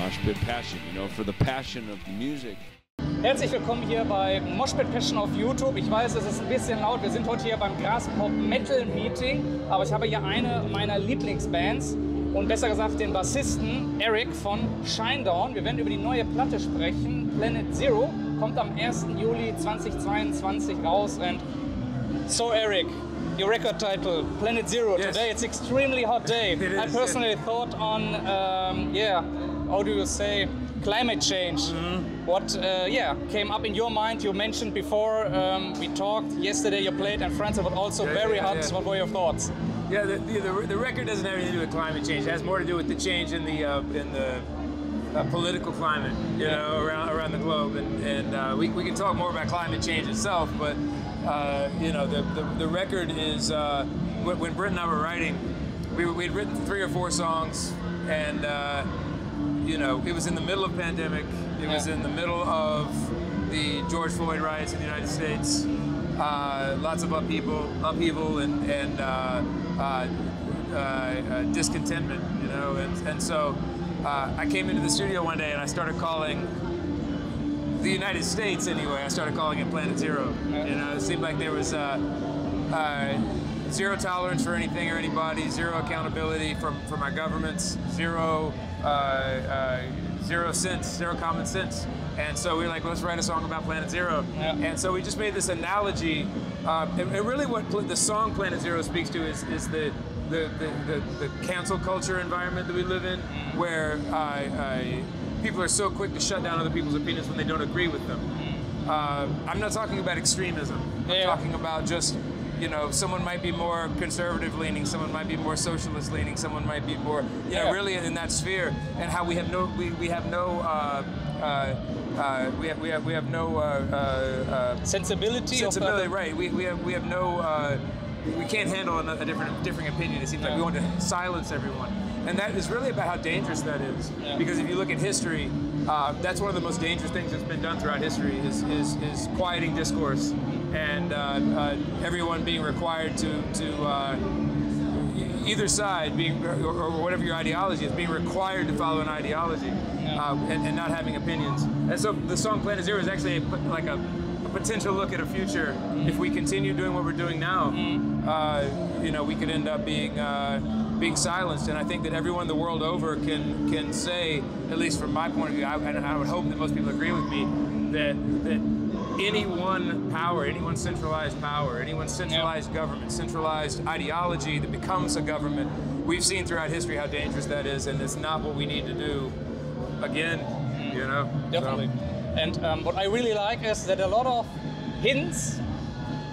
Moshpit Passion, you know, for the passion of music. Herzlich willkommen hier bei Moshpit Passion auf YouTube. Ich weiß, es ist ein bisschen laut. Wir sind heute hier beim Pop Metal Meeting, aber ich habe hier eine meiner Lieblingsbands und besser gesagt den Bassisten Eric von Shinedown. Wir werden über die neue Platte sprechen. Planet Zero kommt am 1. Juli 2022 raus. And so Eric, your record title, Planet Zero. Yes. Today it's extremely hot day. I personally thought on, how do you say, climate change. Mm-hmm. What came up in your mind? You mentioned before, we talked yesterday, you played in France, but also very hot. Yeah. What were your thoughts? Yeah, the record doesn't have anything to do with climate change. It has more to do with the change in the political climate, you know, around the globe. And we can talk more about climate change itself, but you know, the record is when Britt and I were writing, we'd written 3 or 4 songs, and you know, it was in the middle of pandemic. It was in the middle of the George Floyd riots in the United States. Lots of upheaval and discontentment, you know, and so I came into the studio one day and I started calling the United States anyway. I started calling it Planet Zero. You know, it seemed like there was zero tolerance for anything or anybody, zero accountability from our governments, zero sense, zero common sense. And so we were like, let's write a song about Planet Zero. Yeah. And so we just made this analogy. And really what the song Planet Zero speaks to is the cancel culture environment that we live in, where people are so quick to shut down other people's opinions when they don't agree with them. I'm not talking about extremism. I'm talking about just, you know, someone might be more conservative leaning, someone might be more socialist leaning, someone might be more, you know, really in that sphere, and how we have no sensibility, right? We have no. We can't handle a differing opinion. It seems like we want to silence everyone, and that is really about how dangerous that is. Yeah. Because if you look at history, that's one of the most dangerous things that's been done throughout history is quieting discourse, and everyone being required to either side being or whatever your ideology is, being required to follow an ideology, and not having opinions. And so the song Planet Zero is actually like a potential look at a future. If we continue doing what we're doing now, you know, we could end up being silenced. And I think that everyone the world over can say, at least from my point of view, and I would hope that most people agree with me, that any one power, any one centralized power, any one centralized government, centralized ideology that becomes a government, we've seen throughout history how dangerous that is, and it's not what we need to do again, you know? Definitely. So. And what I really like is that a lot of hints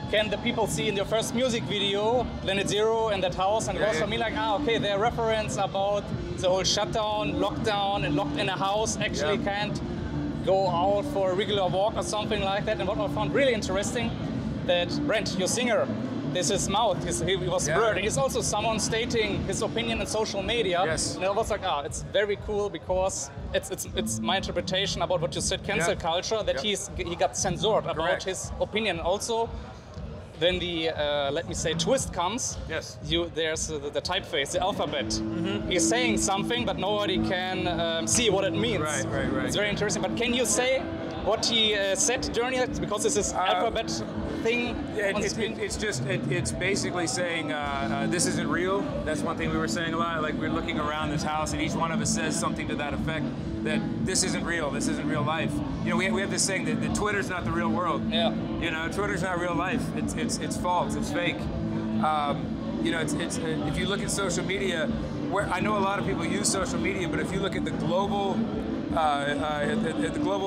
can the people see in your first music video, Planet Zero and that house, and it was for me like, okay, their reference about the whole shutdown, lockdown, and locked in a house, actually can't go out for a regular walk or something like that. And what I found really interesting, that Brent, your singer, this is his mouth, he was blurred. And he's also someone stating his opinion on social media. Yes. And I was like, it's very cool because it's my interpretation about what you said, cancel culture, that he got censored about his opinion. Also, then the, let me say, twist comes. Yes. There's the typeface, the alphabet. Mm-hmm. He's saying something, but nobody can see what it means. Right. It's very interesting. But can you say what he said during it? Because this is alphabet thing on the screen. It's basically saying this isn't real. That's one thing we were saying a lot. Like, we're looking around this house, and each one of us says something to that effect, that this isn't real. This isn't real life. You know, we have this saying that Twitter's not the real world. Yeah. You know, Twitter's not real life. It's false. It's fake. You know, it's if you look at social media, where I know a lot of people use social media, but if you look at the global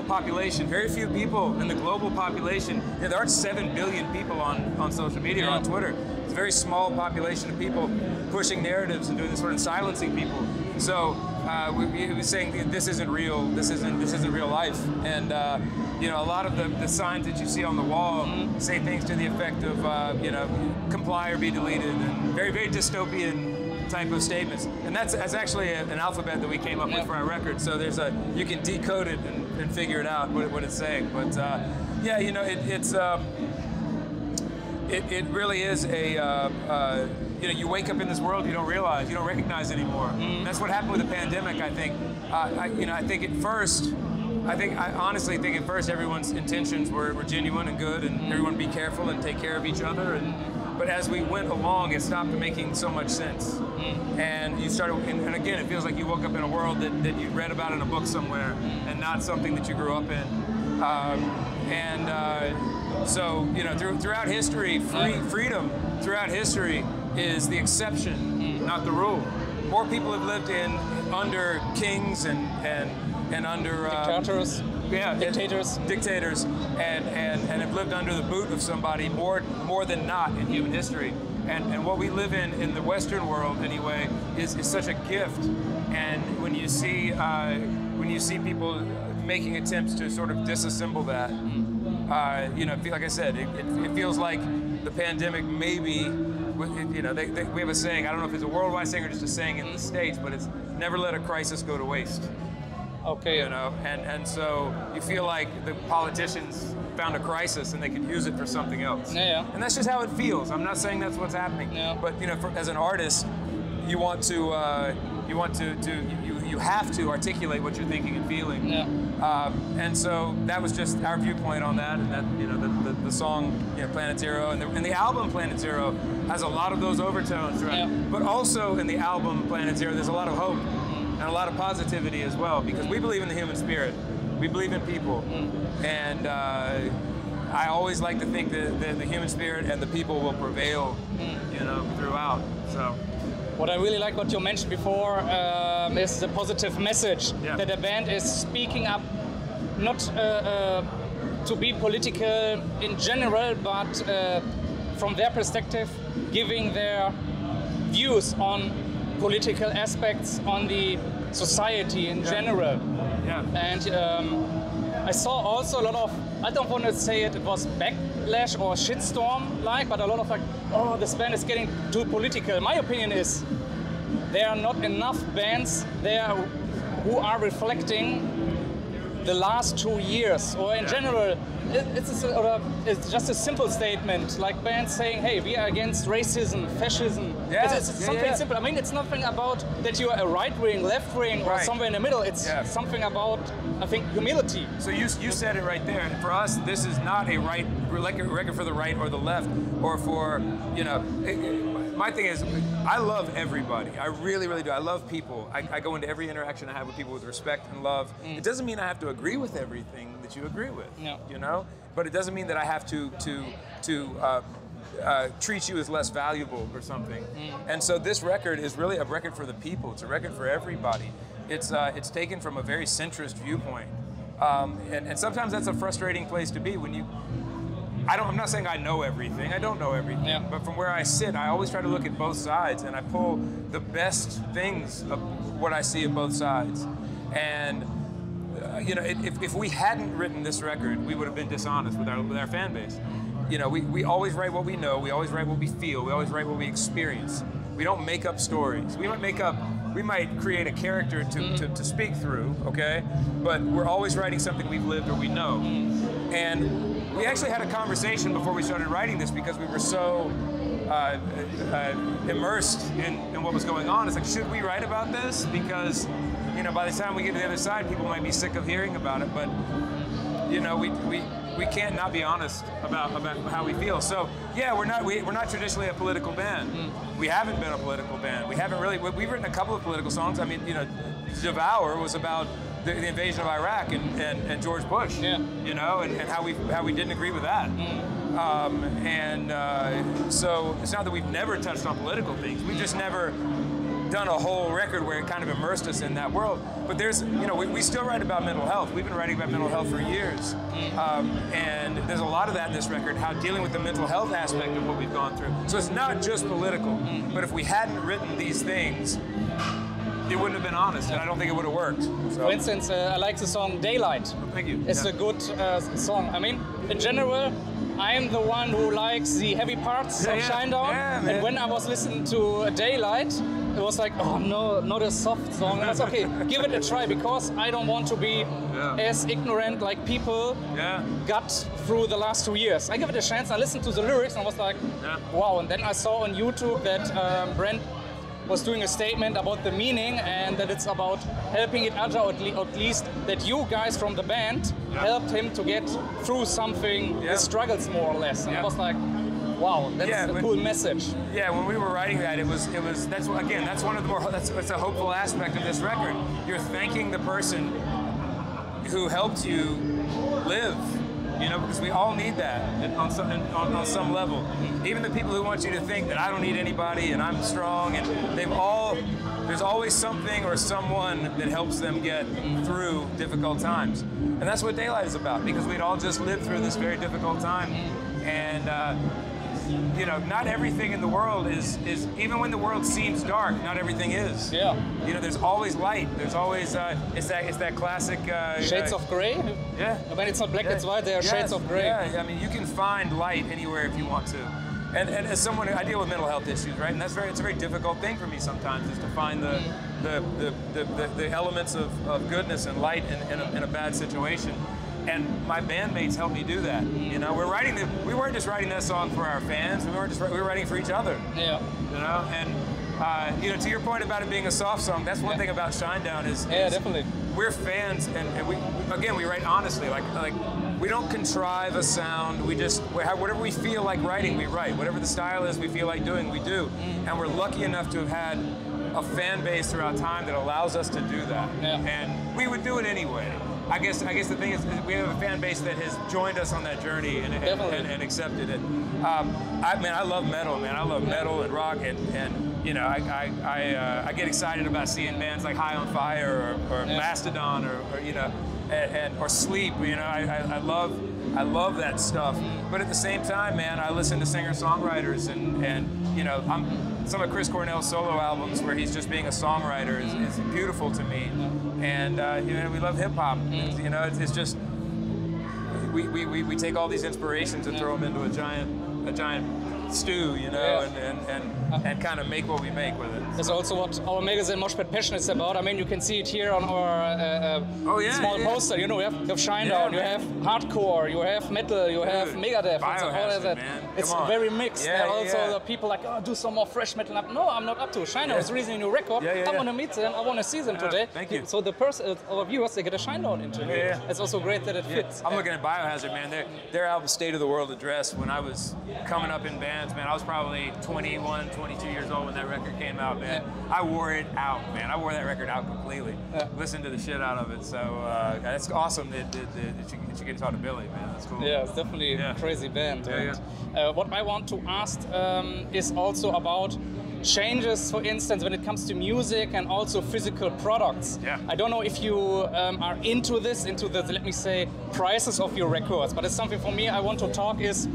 population, very few people in the global population. There aren't 7 billion people on social media or on Twitter. It's a very small population of people pushing narratives and doing this sort of silencing people. So we were saying this isn't real. This isn't real life. And you know, a lot of the signs that you see on the wall say things to the effect of you know, comply or be deleted, and very, very dystopian type of statements. And that's actually an alphabet that we came up with for our record. So there's you can decode it and figure it out what it's saying. But yeah, you know, it really is a, you know, you wake up in this world you don't realize, you don't recognize anymore. And that's what happened with the pandemic, I think. You know, I think at first, I honestly think at first everyone's intentions were genuine and good, and everyone be careful and take care of each other. But as we went along, it stopped making so much sense. And you started, and again, it feels like you woke up in a world that you read about in a book somewhere, and not something that you grew up in. So, you know, throughout history, freedom throughout history is the exception, not the rule. More people have lived under kings and under dictators. Yeah, dictators, and have lived under the boot of somebody more than not in human history. And what we live in the Western world anyway is such a gift. And when you see people making attempts to sort of disassemble that, you know, like I said, it feels like the pandemic maybe. You know, we have a saying. I don't know if it's a worldwide saying or just a saying in the States, but it's never let a crisis go to waste. Okay. You know, and so you feel like the politicians found a crisis and they could use it for something else. Yeah. And that's just how it feels. I'm not saying that's what's happening. Yeah. But you know, as an artist, you have to articulate what you're thinking and feeling. Yeah. And so that was just our viewpoint on that. And that, you know, the song, you know, Planet Zero, and the album Planet Zero has a lot of those overtones, right? Yeah. But also in the album Planet Zero, there's a lot of hope and a lot of positivity as well, because we believe in the human spirit. We believe in people. And I always like to think that the human spirit and the people will prevail, you know, throughout. So. What I really like what you mentioned before is the positive message that the band is speaking up, not to be political in general, but from their perspective, giving their views on political aspects, on the society in general. Yeah. And I saw also a lot of, I don't want to say it was backlash or shitstorm like, but a lot of like, oh, this band is getting too political. My opinion is there are not enough bands there who are reflecting the last 2 years, or in general, it's just a simple statement, like bands saying, hey, we are against racism, fascism. It's something simple. I mean, it's nothing about that you are a right wing, left wing, or somewhere in the middle. It's something about, I think, humility. So you said it right there. And for us, this is not a record for the right or the left, or for, you know, my thing is, I love everybody. I really, really do. I love people. I go into every interaction I have with people with respect and love. It doesn't mean I have to agree with everything that you agree with, you know? But it doesn't mean that I have to treat you as less valuable or something. And so this record is really a record for the people. It's a record for everybody. It's taken from a very centrist viewpoint. And sometimes that's a frustrating place to be when you, I'm not saying I know everything. I don't know everything. But from where I sit, I always try to look at both sides, and I pull the best things of what I see of both sides. And you know, if we hadn't written this record, we would have been dishonest with our fan base. You know, we always write what we know. We always write what we feel. We always write what we experience. We don't make up stories. We might create a character to speak through, okay? But we're always writing something we've lived or we know. And we actually had a conversation before we started writing this, because we were so immersed in what was going on. It's like, should we write about this? Because, you know, by the time we get to the other side, people might be sick of hearing about it. But, you know, we can't not be honest about how we feel. So yeah, we're not traditionally a political band. We haven't been a political band. We haven't really. We've written a couple of political songs. I mean, you know, Devour was about the invasion of Iraq and George Bush. You know, and how we didn't agree with that. So it's not that we've never touched on political things. We've just never done a whole record where it kind of immersed us in that world. But there's, you know, we still write about mental health. We've been writing about mental health for years. And there's a lot of that in this record, how dealing with the mental health aspect of what we've gone through. So it's not just political. But if we hadn't written these things, it wouldn't have been honest, and I don't think it would have worked. So. For instance, I like the song Daylight. Thank you. It's a good song. I mean, in general, I'm the one who likes the heavy parts of Shinedown. Yeah, and when I was listening to Daylight, it was like, oh no, not a soft song. And I was okay, give it a try, because I don't want to be as ignorant like people got through the last 2 years. I give it a chance. I listened to the lyrics and I was like, wow. And then I saw on YouTube that Brent was doing a statement about the meaning and that it's about helping each other, or at least that you guys from the band helped him to get through something, his struggles more or less. And I was like, wow, that's a cool message. Yeah, when we were writing that, that's one of the more, that's a hopeful aspect of this record. You're thanking the person who helped you live. You know, because we all need that on some level. Even the people who want you to think that I don't need anybody and I'm strong, and there's always something or someone that helps them get through difficult times. And that's what Daylight is about, because we'd all just lived through this very difficult time. And you know, not everything in the world is even when the world seems dark, not everything is. Yeah. You know, there's always light. There's always it's that classic shades of gray. Yeah. When it's not black, it's white. There are shades of gray. Yeah. I mean, you can find light anywhere if you want to. And as someone, I deal with mental health issues, right? And it's a very difficult thing for me sometimes, is to find the elements of goodness and light in a bad situation. And my bandmates helped me do that. You know, we weren't just writing that song for our fans. We were writing for each other. Yeah. You know, and you know, to your point about it being a soft song, that's one thing about Shinedown is definitely. We're fans, and we write honestly. Like we don't contrive a sound. We have whatever we feel like writing, we write. Whatever the style is we feel like doing, we do. And we're lucky enough to have had a fan base throughout time that allows us to do that. Yeah. And we would do it anyway. I guess the thing is we have a fan base that has joined us on that journey and accepted it. I love metal, man. I love metal and rock, and you know, I get excited about seeing bands like High on Fire or Mastodon or you know, or Sleep. You know, I love that stuff. But at the same time, man, I listen to singer-songwriters and you know, some of Chris Cornell's solo albums where he's just being a songwriter is beautiful to me. And you know, we love hip hop. You know, it's just we take all these inspirations and throw them into a giant stew, you know, and kind of make what we make with it. That's also what our magazine Moshpit Passion is about. I mean, you can see it here on our small poster. You know, you have Shinedown, you have hardcore, you have metal, you have Megadeth, and all of that. It's very mixed. And also the people like, oh, do some more fresh metal. No, I'm not up to. Shinedown is releasing a new record. I want to meet them. I want to see them today. Thank you. So the person, our viewers, they get a Shinedown interview. It's also great that it fits. I'm looking at Biohazard, man. Their album State of the World Address, when I was coming up in bands, man, I was probably 21, 22 years old when that record came out, man. I wore it out, man. I wore that record out completely. Listened to the shit out of it. So that's awesome that you get to talk to Billy, man. That's cool. Yeah, it's definitely a crazy band. What I want to ask is also about changes, for instance, when it comes to music and also physical products. I don't know if you are into the, let me say, prices of your records, but it's something for me I want to talk is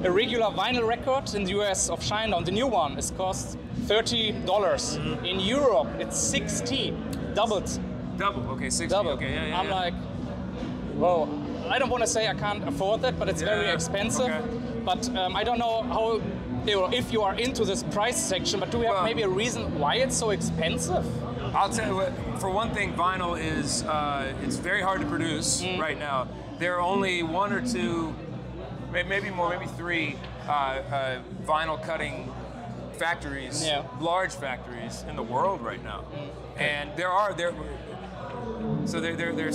a regular vinyl record in the US of Shinedown, the new one, is cost $30. In Europe, it's 60, doubled. Double, okay, 60, double. Okay, I'm like, whoa, I don't want to say I can't afford that, but it's very expensive. But I don't know how, if you are into this price section, but do we have maybe a reason why it's so expensive? I'll tell you what, for one thing, vinyl is, it's very hard to produce right now. There are only one or two, maybe more, maybe three vinyl cutting factories, large factories in the world right now. And there's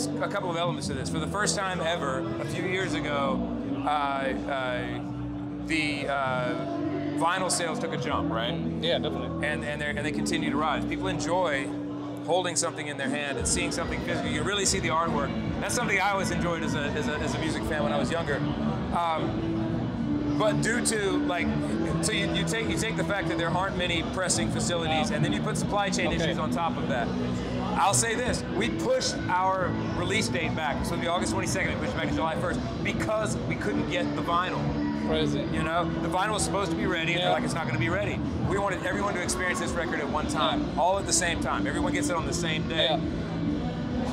a couple of elements to this. For the first time ever, a few years ago, the vinyl sales took a jump, right? Yeah, definitely. And they continue to rise. People enjoy holding something in their hand and seeing something physical. You really see the artwork. That's something I always enjoyed as a music fan when I was younger. But due to so you take the fact that there aren't many pressing facilities, and then you put supply chain issues on top of that. I'll say this: we pushed our release date back. So it'll be August 22nd. We pushed it back to July 1st because we couldn't get the vinyl. Crazy. You know, the vinyl was supposed to be ready, and they're like, it's not going to be ready. We wanted everyone to experience this record at one time, all at the same time. Everyone gets it on the same day.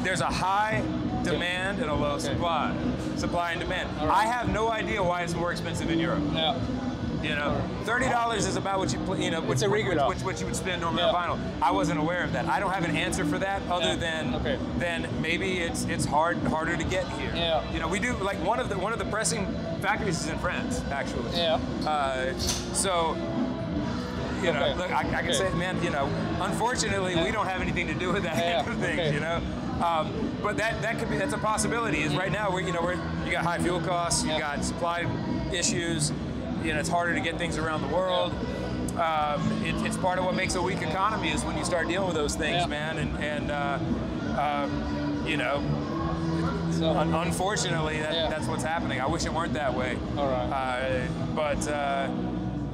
There's a high demand and a low supply. Supply and demand. Right. I have no idea why it's more expensive in Europe. Yeah. You know, $30 is about what you know, It's a regular. what you would spend normally on vinyl. I wasn't aware of that. I don't have an answer for that other than maybe it's harder to get here. Yeah. You know, we do like one of the pressing factories is in France, actually. Yeah. So. You know, look, I can say, man, you know, unfortunately, we don't have anything to do with that kind of things, you know. But that could be, that's a possibility. Is right now you got high fuel costs, you got supply issues, you know, it's harder to get things around the world. It's part of what makes a weak economy is when you start dealing with those things, man. And you know, unfortunately, that's what's happening. I wish it weren't that way. All right. But.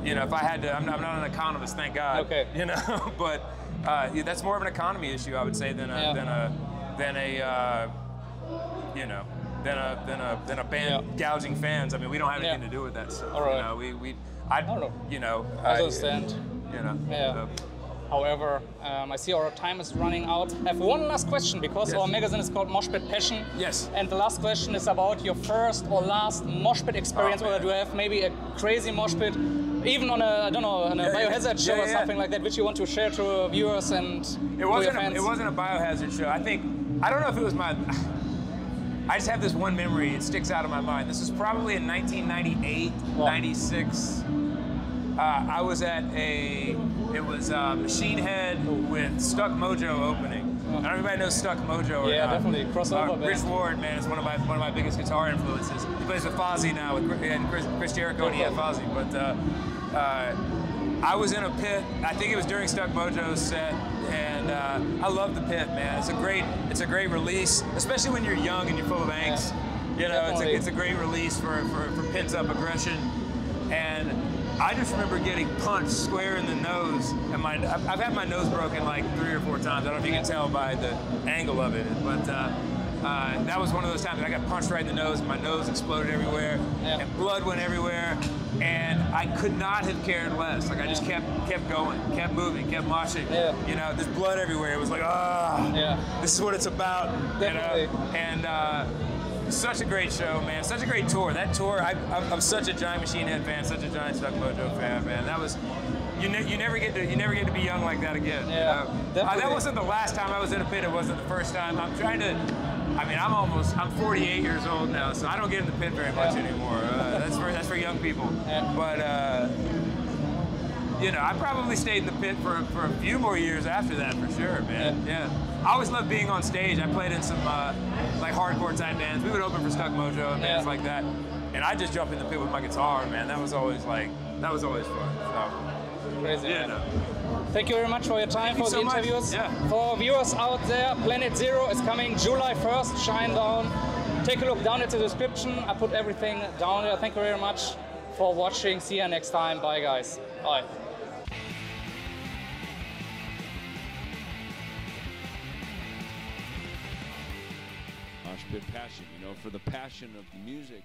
You know, if I had to, I'm not an economist, thank God. Okay. You know, but that's more of an economy issue, I would say, than a band gouging fans. I mean, we don't have anything to do with that stuff. All right. You know, I don't know. You know, I understand. You know. Yeah. So. However, I see our time is running out. I have one last question because our magazine is called Moshpit Passion. Yes. And the last question is about your first or last moshpit experience, or do you have maybe a crazy moshpit, even on a biohazard show or something like that, which you want to share to viewers and your fans? It wasn't a biohazard show. I don't know if it was my. I just have this one memory. It sticks out of my mind. This was probably in 1998, 96. I was at it was Machine Head with Stuck Mojo opening. I don't know if everybody knows Stuck Mojo or not. Yeah, definitely. Crossover Rich Ward, man, is one of my biggest guitar influences. He plays with Fozzy now, and Chris Jericho and he had Fozzy. But I was in a pit. I think it was during Stuck Mojo's set, and I love the pit, man. It's a great release, especially when you're young and you're full of angst. You know, it's a great release for pent up aggression. And I just remember getting punched square in the nose, and I've had my nose broken like 3 or 4 times. I don't know if you can tell by the angle of it, but that was one of those times that I got punched right in the nose, and my nose exploded everywhere, and blood went everywhere, and I could not have cared less. Like I just kept going, kept moving, kept moshing. You know, there's blood everywhere. It was like, this is what it's about. Definitely. You know, and. Such a great show, man. Such a great tour. That tour, I'm such a giant Machine Head fan, such a giant Stuck Mojo fan, man. That was, you never get to be young like that again. Yeah, you know? definitely. That wasn't the last time I was in a pit. It wasn't the first time. I'm 48 years old now, so I don't get in the pit very much anymore. That's for young people. But you know, I probably stayed in the pit for a few more years after that, for sure, man. Yeah. I always loved being on stage. I played in some like hardcore type bands. We would open for Stuck Mojo and bands like that. And I'd just jump in the pit with my guitar, man. That was always fun. So. Crazy. Yeah. No. Thank you very much for your time, for the interviews. For viewers out there, Planet Zero is coming July 1st, Shinedown. Take a look down at the description. I put everything down there. Thank you very much for watching. See you next time. Bye, guys. Bye. Moshpit Passion, you know, for the passion of the music.